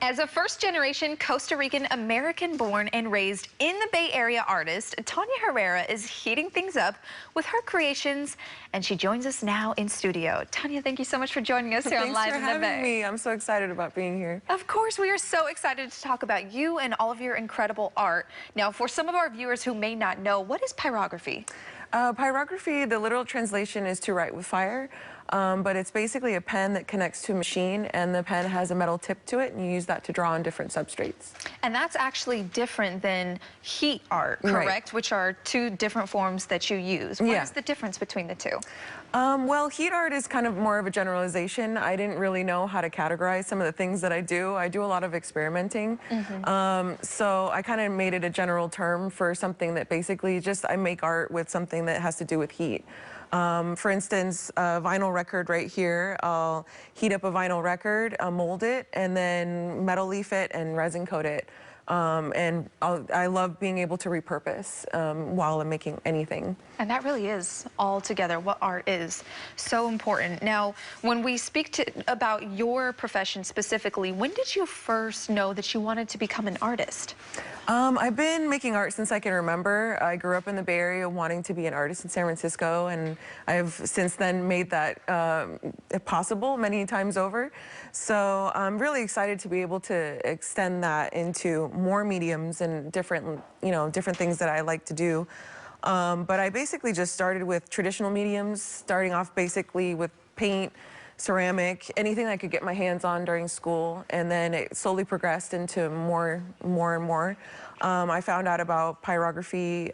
As a first-generation Costa Rican American-born and raised in the Bay Area artist, Tanya Herrera is heating things up with her creations, and she joins us now in studio. Tanya, thank you so much for joining us here on Live in the Bay. Thanks for having me. I'm so excited about being here. Of course, we are so excited to talk about you and all of your incredible art. Now, for some of our viewers who may not know, what is pyrography? Pyrography, the literal translation is to write with fire, but it's basically a pen that connects to a machine, and the pen has a metal tip to it, and you use that to draw on different substrates. And that's actually different than heat art, correct? Right. Which are two different forms that you use. What is the difference between the two? Well, heat art is kind of more of a generalization. I didn't really know how to categorize some of the things that I do. I do a lot of experimenting. So I kind of made it a general term for something that basically just I make art with something that has to do with heat. For instance, a vinyl record right here, I'll heat up a vinyl record, mold it, and then metal leaf it and resin coat it. I love being able to repurpose while I'm making anything. And that really is altogether what art is. So important. Now, when we speak about your profession specifically, when did you first know that you wanted to become an artist? I've been making art since I can remember. I grew up in the Bay Area wanting to be an artist in San Francisco, and I've since then made that possible many times over. So I'm really excited to be able to extend that into more mediums and different things that I like to do. But I basically just started with traditional mediums, starting off basically with paint, ceramic, anything I could get my hands on during school, and then it slowly progressed into more and more. I found out about pyrography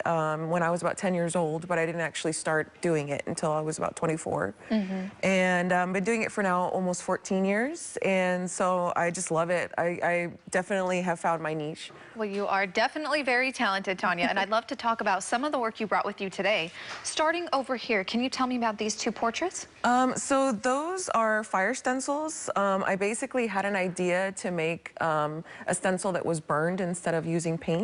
when I was about 10 years old, but I didn't actually start doing it until I was about 24. And I've been doing it for now almost 14 years, and so I just love it. I definitely have found my niche. Well, you are definitely very talented, Tanya, and I'd love to talk about some of the work you brought with you today. Starting over here, can you tell me about these two portraits? So those are fire stencils. I basically had an idea to make a stencil that was burned instead of using paint.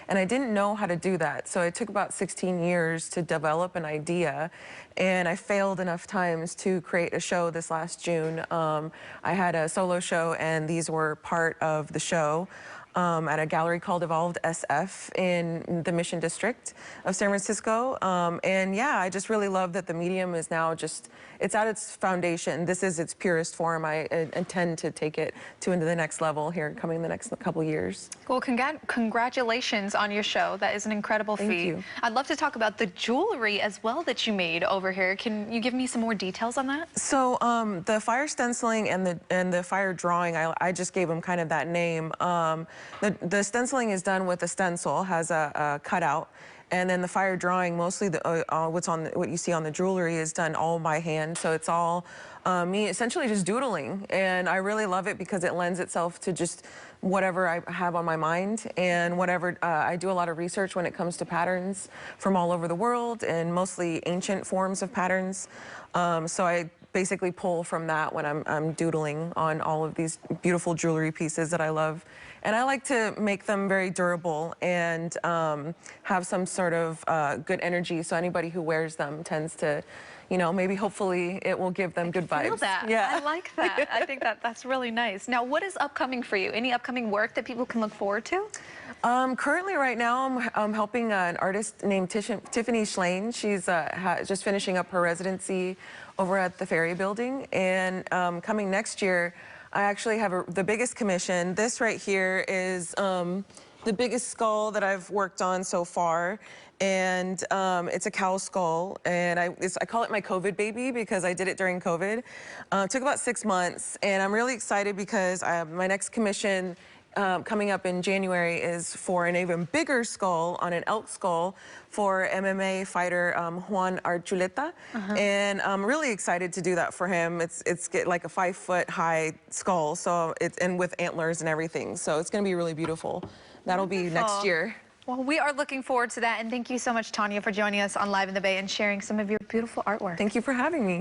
And I didn't know how to do that. So it took about 16 years to develop an idea. And I failed enough times to create a show this last June. I had a solo show, and these were part of the show. At a gallery called Evolved SF in the Mission District of San Francisco. And yeah, I just really love that the medium is now it's at its foundation. This is its purest form. I intend to take it into the next level here coming the next couple years. Well, congratulations on your show. That is an incredible feat. Thank you. I'd love to talk about the jewelry as well that you made over here. Can you give me some more details on that? So the fire stenciling and the fire drawing, I just gave them kind of that name. The stenciling is done with a stencil, has a cutout, and then the fire drawing, mostly what you see on the jewelry is done all by hand. So it's all me essentially just doodling, and I really love it because it lends itself to just whatever I have on my mind, and whatever I do a lot of research when it comes to patterns from all over the world, and mostly ancient forms of patterns. So I basically pull from that when I'm doodling on all of these beautiful jewelry pieces that I love. And I like to make them very durable and have some sort of good energy, so anybody who wears them tends to, maybe hopefully it will give them good vibes. I feel that. Yeah. I like that. I think that's really nice. Now, what is upcoming for you? Any upcoming work that people can look forward to? Currently, right now, I'm helping an artist named Tiffany Schlane. She's just finishing up her residency over at the Ferry Building, and coming next year, I actually have the biggest commission. This right here is the biggest skull that I've worked on so far, and it's a cow skull, and I call it my COVID baby because I did it during COVID. It took about 6 months, and I'm really excited because my next commission coming up in January is for an even bigger skull on an elk skull for MMA fighter Juan Archuleta, and I'm really excited to do that for him. It's like a 5-foot high skull, so and with antlers and everything, so it's going to be really beautiful. That'll be next year. Well, we are looking forward to that, and thank you so much, Tanya, for joining us on Live in the Bay and sharing some of your beautiful artwork. Thank you for having me.